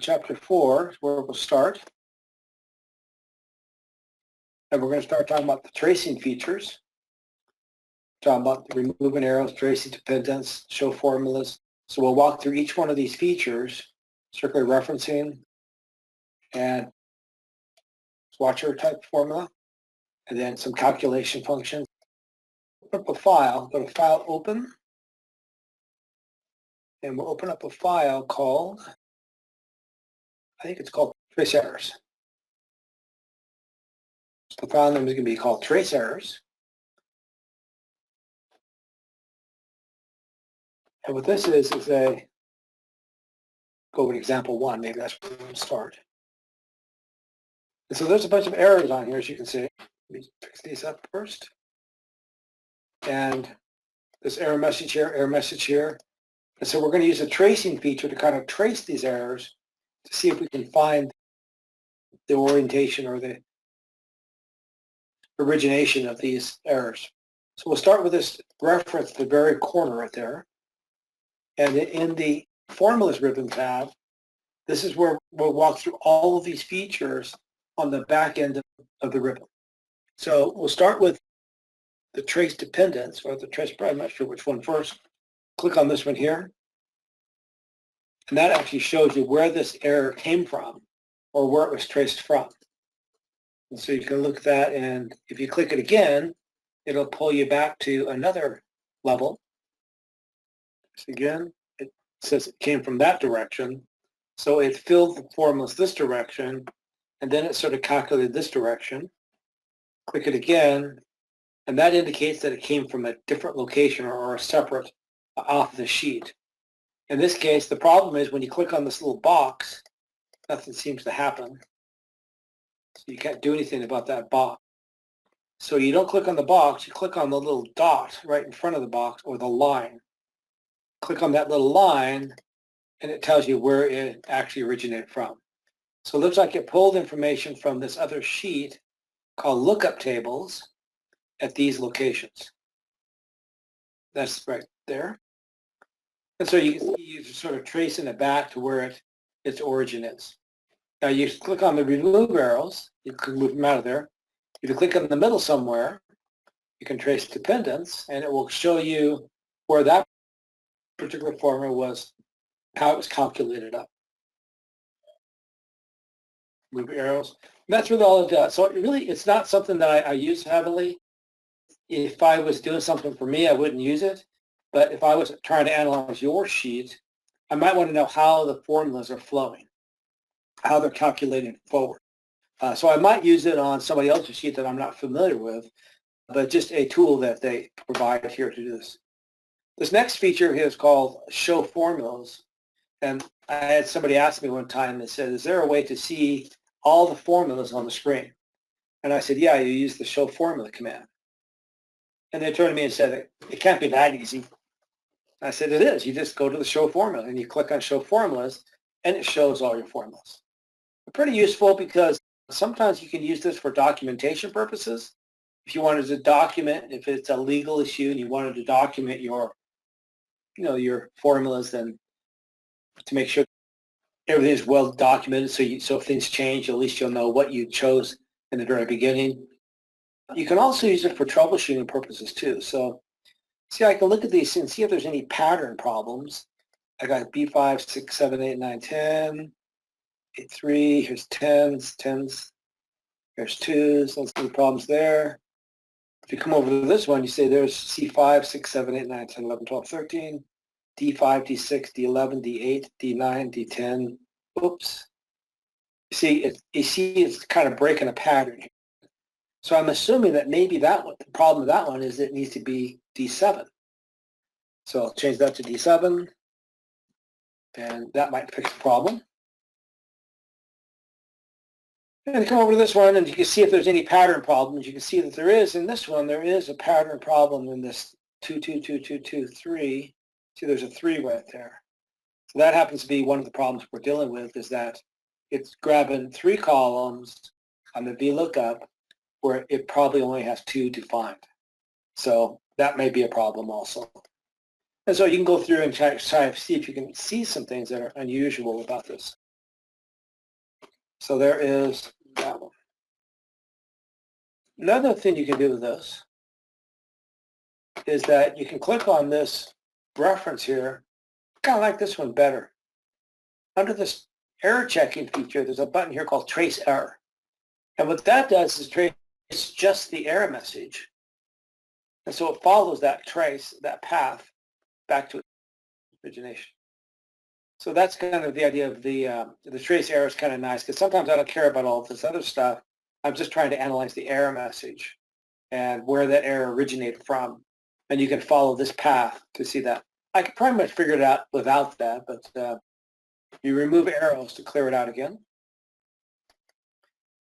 Chapter 4 is where we'll start. And we're going to start talking about the tracing features. Talking about removing arrows, tracing dependents, show formulas. So we'll walk through each one of these features, circular referencing, and swatcher type formula, and then some calculation functions. Open up a file, go to File, Open, and we'll open up a file called, I think it's called Trace Errors. So the file name is going to be called Trace Errors. And what this is a, go with example 1, maybe that's where we'll start. And so there's a bunch of errors on here, as you can see. Let me fix these up first. And this error message here, error message here. And so we're going to use a tracing feature to kind of trace these errors to see if we can find the orientation or the origination of these errors. So we'll start with this reference at the very corner right there. And in the Formulas ribbon tab, this is where we'll walk through all of these features on the back end of the ribbon. So we'll start with the trace dependence, or the trace, I'm not sure which one first. Click on this one here. And that actually shows you where this error came from or where it was traced from. And so you can look at that, and if you click it again, it'll pull you back to another level. So again, it says it came from that direction. So it filled the formulas this direction, and then it sort of calculated this direction. Click it again, and that indicates that it came from a different location or a separate off the sheet. In this case, the problem is when you click on this little box, nothing seems to happen. So you can't do anything about that box. So you don't click on the box, you click on the little dot right in front of the box, or the line. Click on that little line, and it tells you where it actually originated from. So it looks like it pulled information from this other sheet called lookup tables at these locations. That's right there. And so you sort of tracing it back to where its origin is. Now you click on the remove arrows, you can move them out of there. If you click in the middle somewhere, you can trace dependence, and it will show you where that particular formula was, how it was calculated up. Move arrows. And that's really all it does. So it's not something that I use heavily. If I was doing something for me, I wouldn't use it. But if I was trying to analyze your sheet, I might want to know how the formulas are flowing, how they're calculating forward. So I might use it on somebody else's sheet that I'm not familiar with, but just a tool that they provide here to do this. This next feature here is called Show Formulas. And I had somebody ask me one time and said, is there a way to see all the formulas on the screen? And I said, yeah, you use the Show Formula command. And they turned to me and said, it can't be that easy. I said, it is. You just go to the Show Formula and you click on Show Formulas, and it shows all your formulas. They're pretty useful because sometimes you can use this for documentation purposes. If you wanted to document, if it's a legal issue and you wanted to document your formulas, then to make sure everything is well documented, so if things change, at least you'll know what you chose in the very beginning. You can also use it for troubleshooting purposes too. So see, I can look at these and see if there's any pattern problems. I got B5, 6, 7, 8, 9, 10, 8, 3, here's 10s, 10s, here's 2s, let's see the problems there. If you come over to this one, you say there's C5, 6, 7, 8, 9, 10, 11, 12, 13, D5, D6, D11, D8, D9, D10, oops. You see it's kind of breaking a pattern here. So I'm assuming that maybe the problem with that one is it needs to be D7. So I'll change that to D7, and that might fix the problem. And come over to this one, and you can see if there's any pattern problems. You can see that there is, in this one, there is a pattern problem in this 2, 2, 2, 2, 2, 3. See, there's a 3 right there. So that happens to be one of the problems we're dealing with, is that it's grabbing 3 columns on the VLOOKUP where it probably only has 2 to find. So that may be a problem also. And so you can go through and try to see if you can see some things that are unusual about this. So there is that one. Another thing you can do with this is that you can click on this reference here. I kind of like this one better. Under this error checking feature, there's a button here called Trace Error. And what that does is trace just the error message. And so it follows that trace, that path, back to origination. So that's kind of the idea of the trace error is kind of nice, because sometimes I don't care about all this other stuff. I'm just trying to analyze the error message and where that error originated from. And you can follow this path to see that. I could pretty much figure it out without that, but you remove arrows to clear it out again.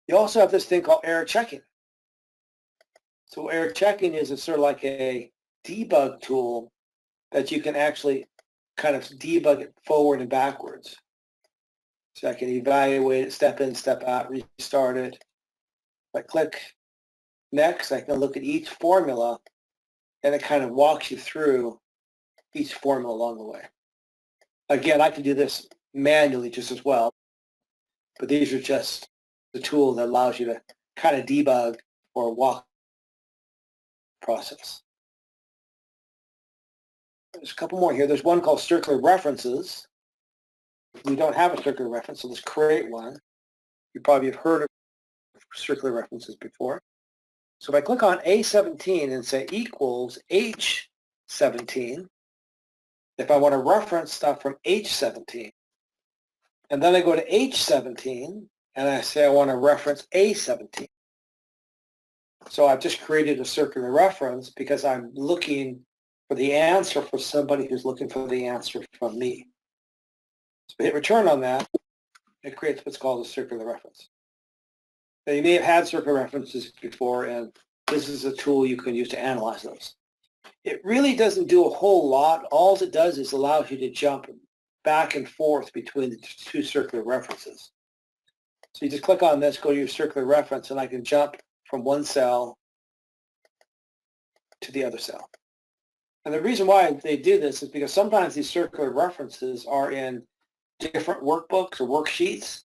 You also have this thing called error checking. So error checking is sort of like a debug tool that you can actually kind of debug it forward and backwards. So I can evaluate it, step in, step out, restart it. If I click next, I can look at each formula, and it kind of walks you through each formula along the way. Again, I can do this manually just as well, but these are just the tool that allows you to kind of debug or walk the process. There's a couple more here. There's one called circular references. We don't have a circular reference, so let's create one. You probably have heard of circular references before. So if I click on A17 and say equals H17, if I want to reference stuff from H17, and then I go to H17 and I say I want to reference A17. So I've just created a circular reference because I'm looking for the answer for somebody who's looking for the answer from me. So hit return on that. It creates what's called a circular reference. Now, you may have had circular references before, and this is a tool you can use to analyze those. It really doesn't do a whole lot. All it does is allows you to jump back and forth between the two circular references. So you just click on this, go to your circular reference, and I can jump from one cell to the other cell. And the reason why they do this is because sometimes these circular references are in different workbooks or worksheets,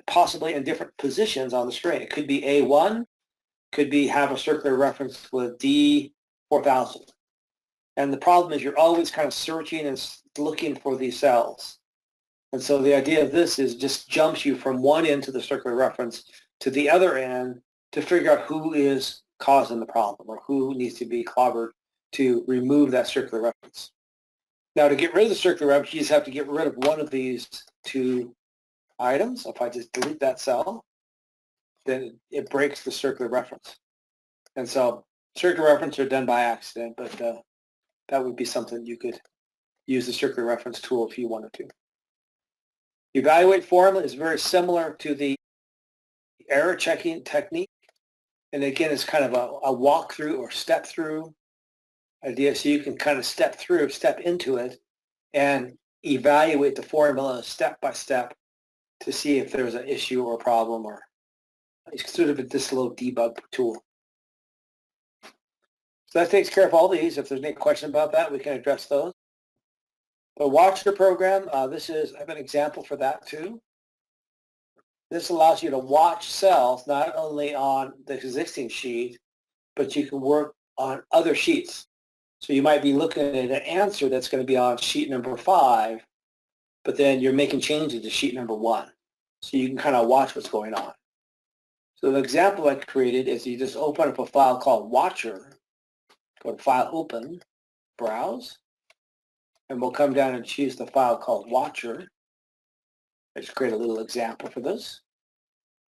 possibly in different positions on the screen. It could be A1, could be have a circular reference with D4000. And the problem is you're always kind of searching and looking for these cells. And so the idea of this is just jumps you from one end to the circular reference to the other end to figure out who is causing the problem or who needs to be clobbered to remove that circular reference. Now, to get rid of the circular reference, you just have to get rid of one of these two items. If I just delete that cell, then it breaks the circular reference. And so circular references are done by accident, but that would be something you could use the circular reference tool if you wanted to. Evaluate formula is very similar to the error checking technique. And again, it's kind of a walkthrough or step through idea. So you can kind of step into it and evaluate the formula step by step to see if there's an issue or a problem, or it's sort of this little debug tool. So that takes care of all these. If there's any question about that, we can address those. The Watcher program, I have an example for that too. This allows you to watch cells not only on the existing sheet, but you can work on other sheets. So you might be looking at an answer that's going to be on sheet number 5, but then you're making changes to sheet number 1. So you can kind of watch what's going on. So the example I created is you just open up a file called Watcher, go to File, Open, Browse, and we'll come down and choose the file called Watcher. I just create a little example for this.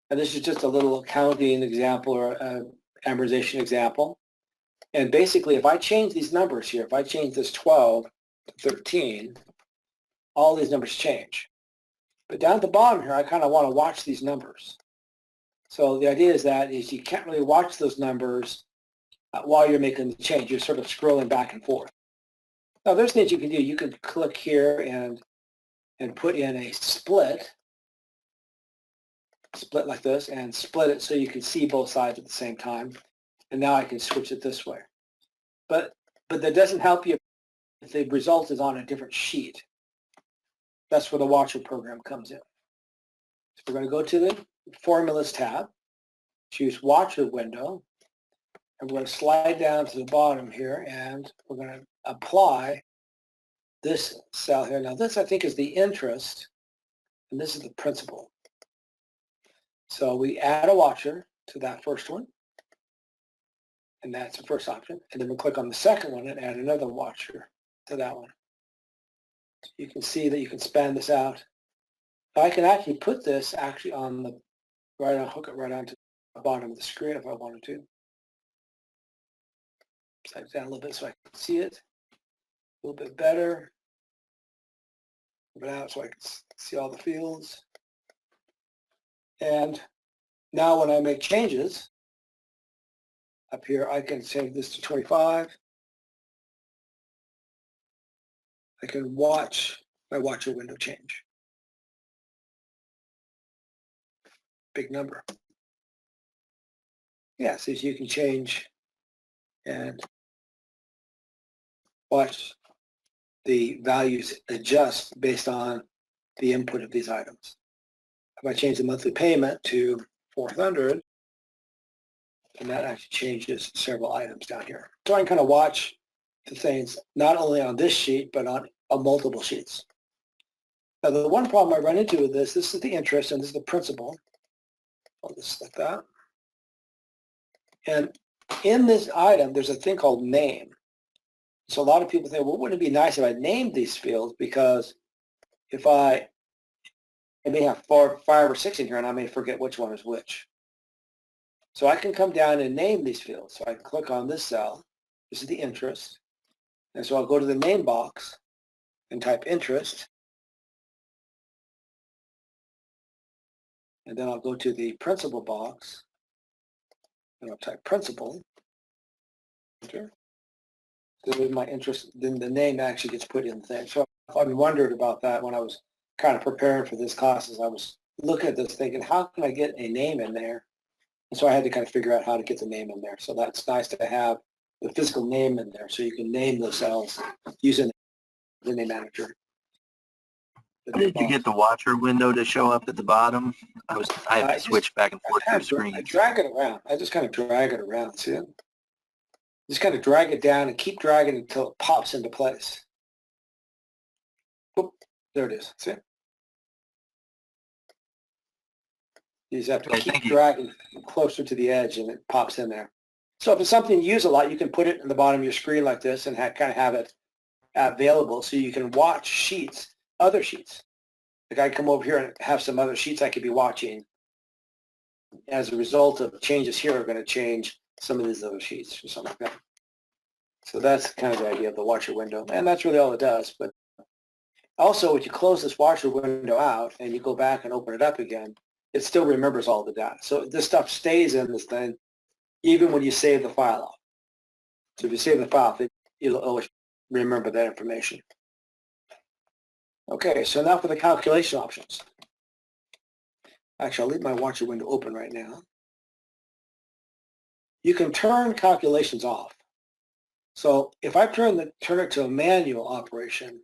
And this is just a little accounting example or amortization example. And basically, if I change these numbers here, if I change this 12 to 13, all these numbers change. But down at the bottom here, I kind of want to watch these numbers. So the idea is you can't really watch those numbers while you're making the change. You're sort of scrolling back and forth. Now, there's things you can do. You can click here and put in a split like this, and split it so you can see both sides at the same time. And now I can switch it this way. But that doesn't help you if the result is on a different sheet. That's where the Watcher program comes in. So we're going to go to the Formulas tab, choose Watcher Window, and we're going to slide down to the bottom here, and we're going to apply this cell here. Now this, I think, is the interest, and this is the principal. So we add a watcher to that first one, and that's the first option. And then we click on the second one and add another watcher to that one. So you can see that you can span this out. I can actually put this actually on the, hook it right onto the bottom of the screen if I wanted to. Slide it down a little bit so I can see it a little bit better. Move it out so I can see all the fields. And now when I make changes, up here I can save this to 25. I can watch my watcher window change. Big number. Yeah, so you can change and watch the values adjust based on the input of these items. If I change the monthly payment to 400, and that actually changes several items down here. So I can kind of watch the things not only on this sheet, but on multiple sheets. Now the one problem I run into with this is the interest and this is the principal. I'll just like that. And in this item, there's a thing called name. So a lot of people think, well, wouldn't it be nice if I named these fields? Because if I may have 5 or 6 in here, and I may forget which one is which. So I can come down and name these fields. So I can click on this cell. This is the interest. And so I'll go to the name box and type interest. And then I'll go to the principal box and I'll type principal. Enter. So with my interest, then the name actually gets put in there. So I wondered about that when I was kind of preparing for this class, as I was looking at this thinking, how can I get a name in there? And so I had to kind of figure out how to get the name in there. So that's nice to have the physical name in there so you can name those cells using the name manager. How did you get the watcher window to show up at the bottom? I have to switch back and forth through screens. I drag it around. I just kind of drag it around. See it? Just kind of drag it down and keep dragging until it pops into place. Boop. There it is. See it? You just have to keep dragging closer to the edge and it pops in there. So if it's something you use a lot, you can put it in the bottom of your screen like this and kind of have it available so you can watch sheets, other sheets. Like I come over here and have some other sheets I could be watching. As a result of changes here, are going to change some of these other sheets or something like that. So that's kind of the idea of the watcher window. And that's really all it does. But also, if you close this watcher window out and you go back and open it up again, it still remembers all the data. So this stuff stays in this thing even when you save the file off. So if you save the file, it'll always remember that information. Okay, so now for the calculation options. Actually, I'll leave my watcher window open right now. You can turn calculations off. So if I turn it to a manual operation,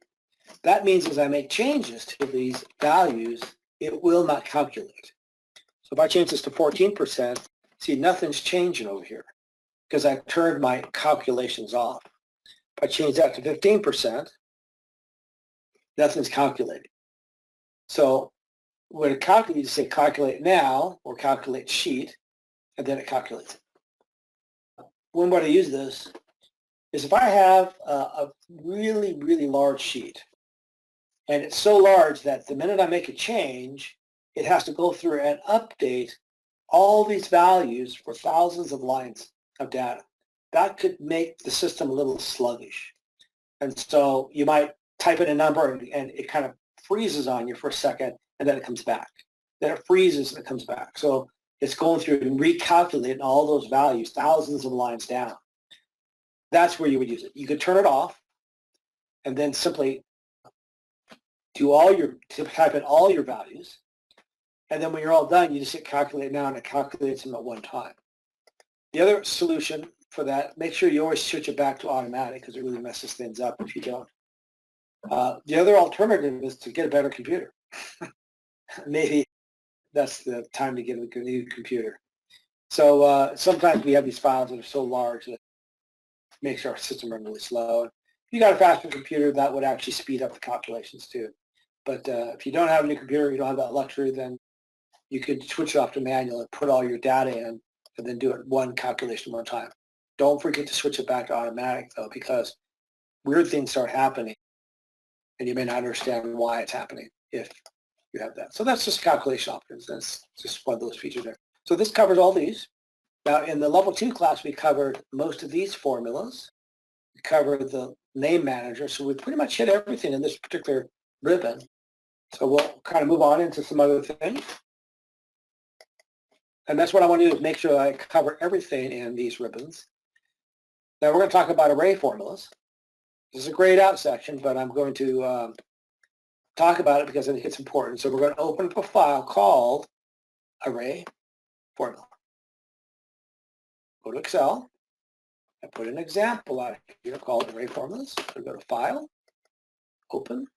that means as I make changes to these values, it will not calculate. So if I change this to 14%, see, nothing's changing over here because I turned my calculations off. If I change that to 15%, nothing's calculating. So when it calculates, you say calculate now or calculate sheet, and then it calculates it. One way to use this is if I have a really, really large sheet, and it's so large that the minute I make a change, it has to go through and update all these values for thousands of lines of data. That could make the system a little sluggish. And so you might type in a number and it kind of freezes on you for a second, and then it comes back. Then it freezes and it comes back. So it's going through and recalculating all those values, thousands of lines down. That's where you would use it. You could turn it off and then simply type in all your values. And then when you're all done, you just hit calculate now and it calculates them at one time. The other solution for that, make sure you always switch it back to automatic because it really messes things up if you don't. The other alternative is to get a better computer. Maybe that's the time to get a new computer. So sometimes we have these files that are so large that it makes our system run really slow. If you got a faster computer, that would actually speed up the calculations too. But if you don't have a new computer, you don't have that luxury, then you could switch it off to manual and put all your data in and then do it one calculation one time. Don't forget to switch it back to automatic though, because weird things start happening and you may not understand why it's happening if you have that. So that's just calculation options. That's just one of those features there. So this covers all these. Now in the level 2 class, we covered most of these formulas. We covered the name manager. So we pretty much hit everything in this particular ribbon. So we'll kind of move on into some other things. And that's what I want to do, is make sure I cover everything in these ribbons. Now we're going to talk about array formulas. This is a grayed out section, but I'm going to talk about it because I think it's important. So we're going to open up a file called array formula. Go to Excel. I put an example out here called array formulas. So go to File, Open,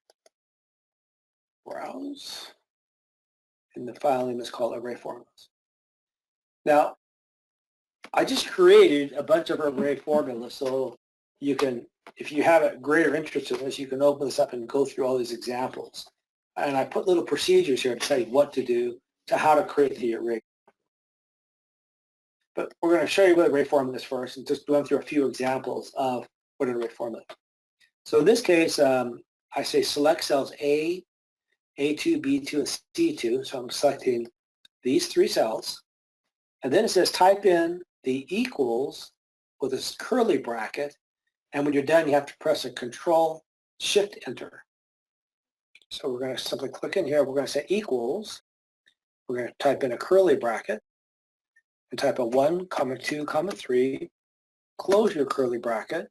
Browse, and the file name is called array formulas. Now, I just created a bunch of array formulas, so you can, if you have a greater interest in this, you can open this up and go through all these examples. And I put little procedures here to tell you what to do, to how to create the array. But we're going to show you what array formula is first and just run through a few examples of what an array formula is. So in this case, I say select cells A, A2, B2, and C2. So I'm selecting these 3 cells. And then it says type in the equals with this curly bracket. And when you're done, you have to press a Control-Shift-Enter. So we're going to simply click in here. We're going to say equals. We're going to type in a curly bracket and type a 1, 2, 3. Close your curly bracket.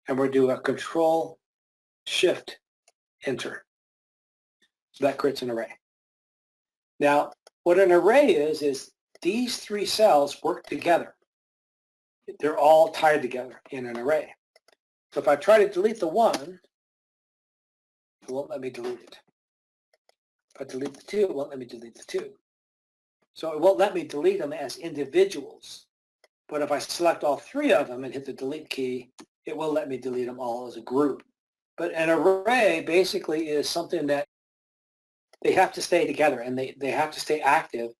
And we'll do a Control-Shift-Enter. So that creates an array. Now, what an array is these 3 cells work together. They're all tied together in an array. So if I try to delete the 1, it won't let me delete it. If I delete the 2, it won't let me delete the 2. So it won't let me delete them as individuals. But if I select all 3 of them and hit the delete key, it will let me delete them all as a group. But an array basically is something that they have to stay together and they have to stay active.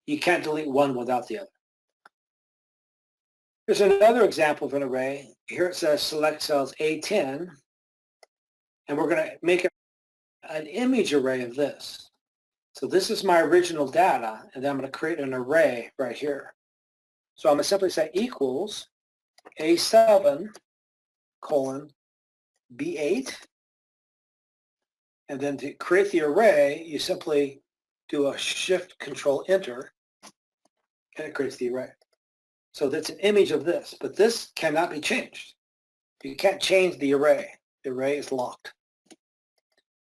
You can't delete one without the other. Here's another example of an array. Here it says select cells A10, and we're going to make an image array of this. So this is my original data, and then I'm going to create an array right here. So I'm going to simply say equals A7 colon B8, and then to create the array, you simply do a Shift Control Enter, and it creates the array. So that's an image of this, but this cannot be changed. You can't change the array. The array is locked.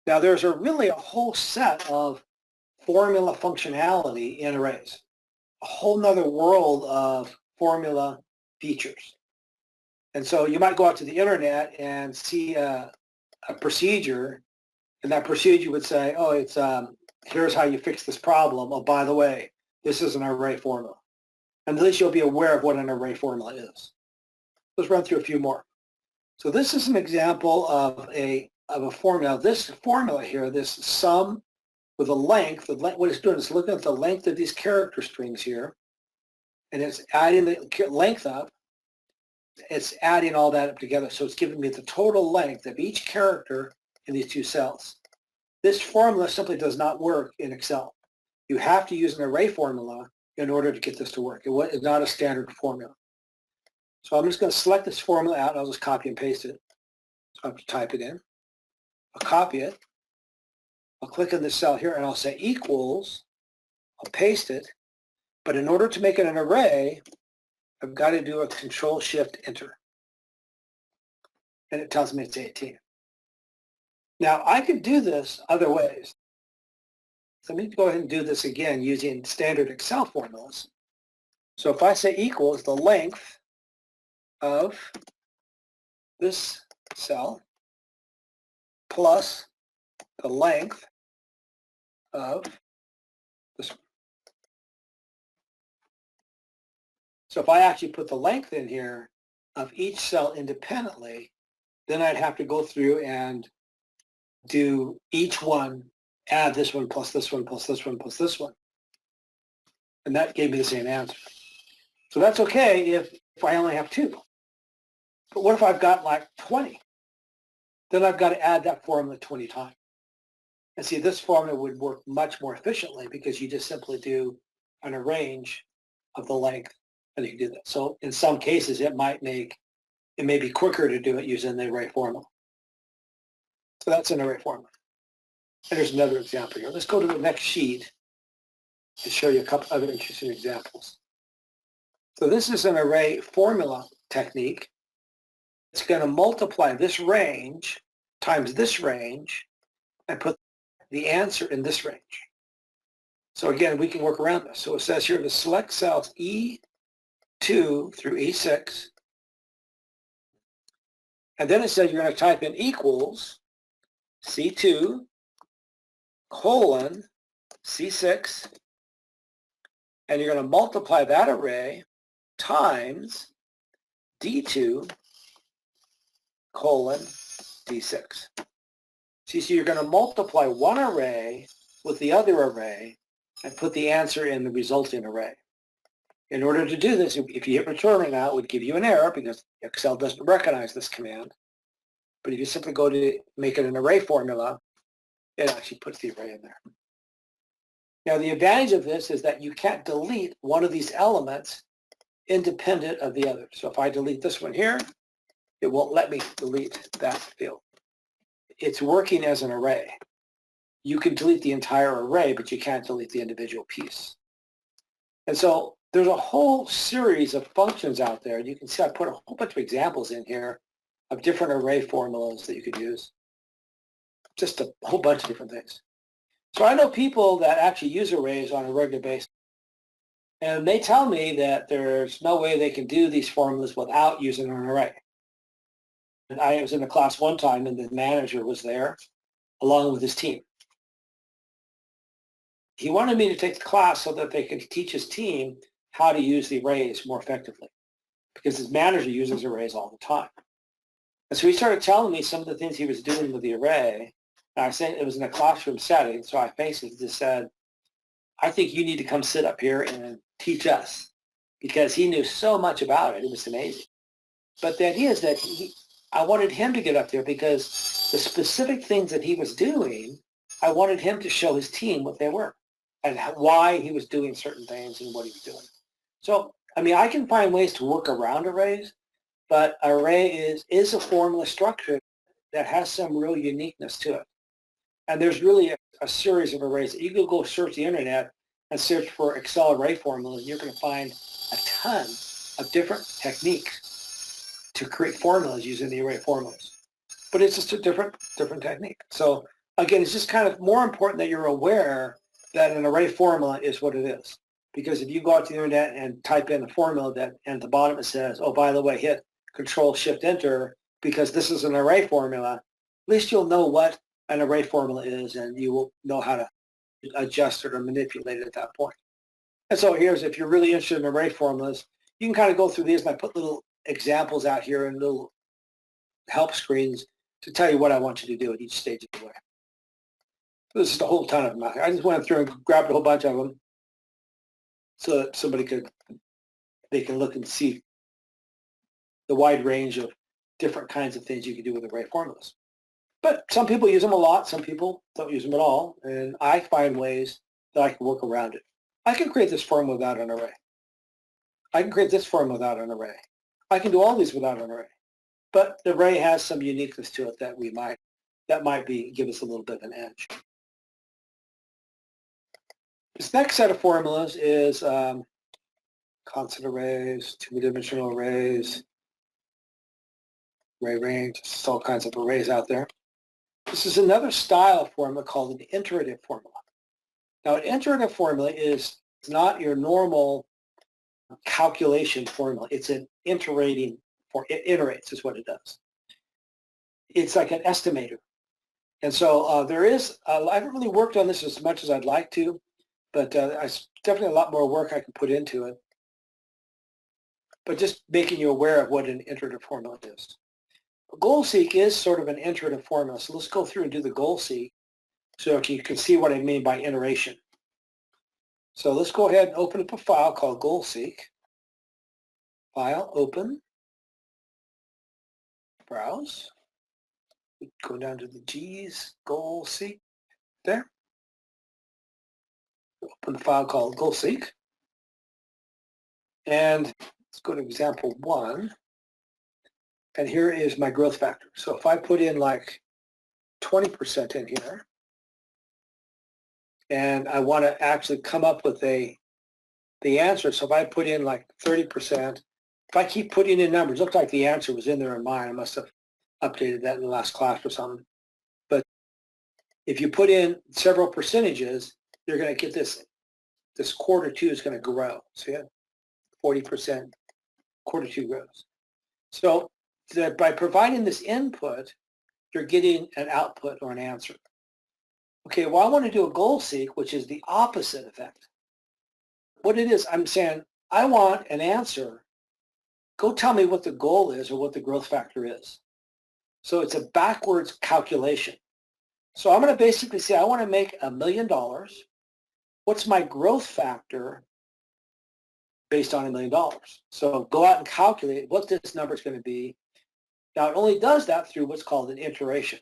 Now there's really a whole set of formula functionality in arrays, a whole nother world of formula features. And so you might go out to the internet and see a procedure, and that procedure would say, oh, it's here's how you fix this problem. Oh, by the way, this is an array formula. And at least you'll be aware of what an array formula is. Let's run through a few more. So this is an example of a formula. This formula here, this sum with a length, what it's doing is looking at the length of these character strings here, and it's adding the length up. It's adding all that up together. So it's giving me the total length of each character in these 2 cells. This formula simply does not work in Excel. You have to use an array formula in order to get this to work. It's not a standard formula. So I'm just going to select this formula out, and I'll just copy and paste it. So I have to type it in. I'll copy it. I'll click on this cell here, and I'll say equals. I'll paste it. But in order to make it an array, I've got to do a Control-Shift-Enter. And it tells me it's 18. Now, I could do this other ways. So let me go ahead and do this again using standard Excel formulas. So if I say equals the length of this cell plus the length of So if I actually put the length in here of each cell independently, then I'd have to go through and do each one, add this one plus this one plus this one plus this one. And that gave me the same answer. So that's okay if I only have 2. But what if I've got like 20? Then I've got to add that formula 20 times. And see, this formula would work much more efficiently because you just simply do an arrange of the length and you can do that. So in some cases, it may be quicker to do it using the array formula. So that's an array formula. And there's another example here. Let's go to the next sheet to show you a couple other interesting examples. So this is an array formula technique. It's going to multiply this range times this range and put the answer in this range. So again, we can work around this. So it says here to select cells E2 through E6. And then it says you're going to type in equals C2 colon C6. And you're going to multiply that array times D2 colon D6. See, so you're going to multiply one array with the other array and put the answer in the resulting array. In order to do this, if you hit return right now, it would give you an error because Excel doesn't recognize this command. But if you simply go to make it an array formula, it actually puts the array in there. Now, the advantage of this is that you can't delete one of these elements independent of the other. So if I delete this one here, it won't let me delete that field. It's working as an array. You can delete the entire array, but you can't delete the individual piece. And so there's a whole series of functions out there. You can see I put a whole bunch of examples in here of different array formulas that you could use. Just a whole bunch of different things. So I know people that actually use arrays on a regular basis. And they tell me that there's no way they can do these formulas without using an array. And I was in the class one time and the manager was there along with his team. He wanted me to take the class so that they could teach his team how to use the arrays more effectively because his manager uses arrays all the time. And so he started telling me some of the things he was doing with the array. And I said it was in a classroom setting, so I basically just said, I think you need to come sit up here and teach us because he knew so much about it. It was amazing. But the idea is that I wanted him to get up there because the specific things that he was doing, I wanted him to show his team what they were and why he was doing certain things and what he was doing. So, I mean, I can find ways to work around arrays, but array is a formula structure that has some real uniqueness to it. And there's really a series of arrays. You can go search the internet and search for Excel array formulas. You're going to find a ton of different techniques to create formulas using the array formulas. But it's just a different technique. So again, it's just kind of more important that you're aware that an array formula is what it is. Because if you go out to the internet and type in a formula that, and at the bottom it says, oh, by the way, hit Control-Shift-Enter because this is an array formula, at least you'll know what an array formula is and you will know how to adjust it or manipulate it at that point. And so here's, if you're really interested in array formulas, you can kind of go through these and I put little examples out here and little help screens to tell you what I want you to do at each stage of the way. This is a whole ton of them out here. I just went through and grabbed a whole bunch of them so that they can look and see the wide range of different kinds of things you can do with array formulas. But some people use them a lot, some people don't use them at all, and I find ways that I can work around it. I can create this formula without an array. I can create this formula without an array. I can do all these without an array. But the array has some uniqueness to it that might give us a little bit of an edge. This next set of formulas is constant arrays, two-dimensional arrays, array range, just all kinds of arrays out there. This is another style of formula called an iterative formula. Now, an iterative formula is not your normal calculation formula. It's an iterating for it iterates is what it does. It's like an estimator. And so I haven't really worked on this as much as I'd like to, but there's definitely a lot more work I can put into it. but just making you aware of what an iterative formula is. A goal seek is sort of an iterative formula. So let's go through and do the goal seek so you can see what I mean by iteration. So let's go ahead and open up a file called goal seek. File, open, browse. Go down to the G's, goal seek, there. Open the file called goal seek. And let's go to example 1. And here is my growth factor. So if I put in like 20% in here, and I want to actually come up with the answer. So if I put in like 30%, if I keep putting in numbers, it looks like the answer was in there in mine. I must have updated that in the last class or something. But if you put in several percentages, you're going to get this quarter 2 is going to grow. So you have 40%, quarter 2 grows. So that by providing this input, you're getting an output or an answer. Okay, well, I want to do a goal seek, which is the opposite effect. What it is, I'm saying, I want an answer. Go tell me what the goal is or what the growth factor is. So it's a backwards calculation. So I'm going to basically say, I want to make $1 million. What's my growth factor based on $1 million? So go out and calculate what this number is going to be. Now, it only does that through what's called an iteration.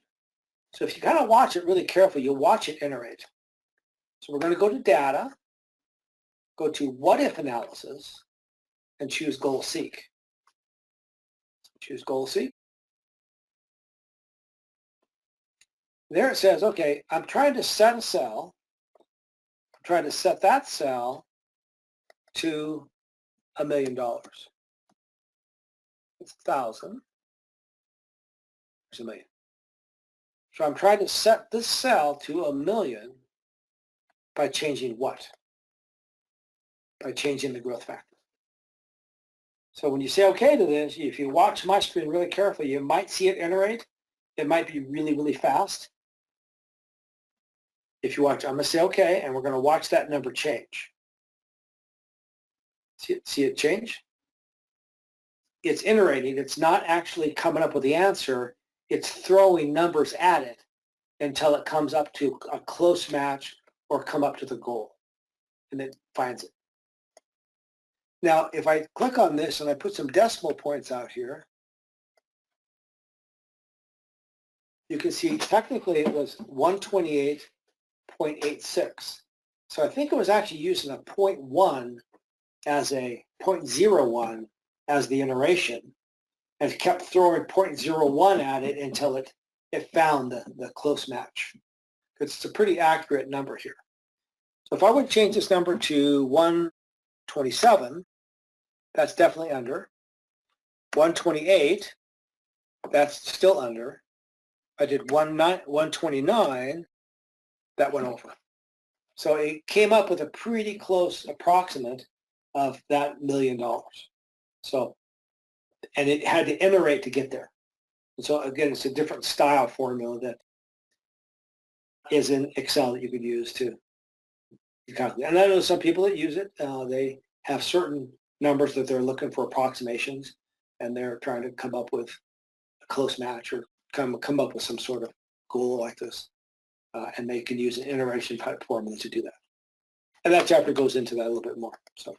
So if you kind of watch it really carefully, you'll watch it iterate. So we're going to go to data, go to what if analysis, and choose goal seek. Choose goal seek. There it says, okay, I'm trying to set a cell. I'm trying to set that cell to $1 million. It's 1,000. There's 1 million. So I'm trying to set this cell to 1 million by changing what? By changing the growth factor. So when you say okay to this, if you watch my screen really carefully, you might see it iterate. It might be really, really fast. If you watch, I'm going to say okay, and we're going to watch that number change. See it change? It's iterating. It's not actually coming up with the answer. It's throwing numbers at it until it comes up to a close match or come up to the goal, and it finds it. Now, if I click on this and I put some decimal points out here, you can see technically it was 128.86. So I think it was actually using a 0.1 as a 0.01 as the iteration, and it kept throwing 0.01 at it until it found the close match. It's a pretty accurate number here. So if I would change this number to 127, that's definitely under. 128, that's still under. I did 129, that went over. So it came up with a pretty close approximate of that $1 million. So, and it had to iterate to get there. And so again, it's a different style formula that is in Excel that you could use to calculate. And I know some people that use it. They have certain numbers that they're looking for approximations, and they're trying to come up with a close match or come up with some sort of goal like this. And they can use an iteration type formula to do that. And that chapter goes into that a little bit more. So.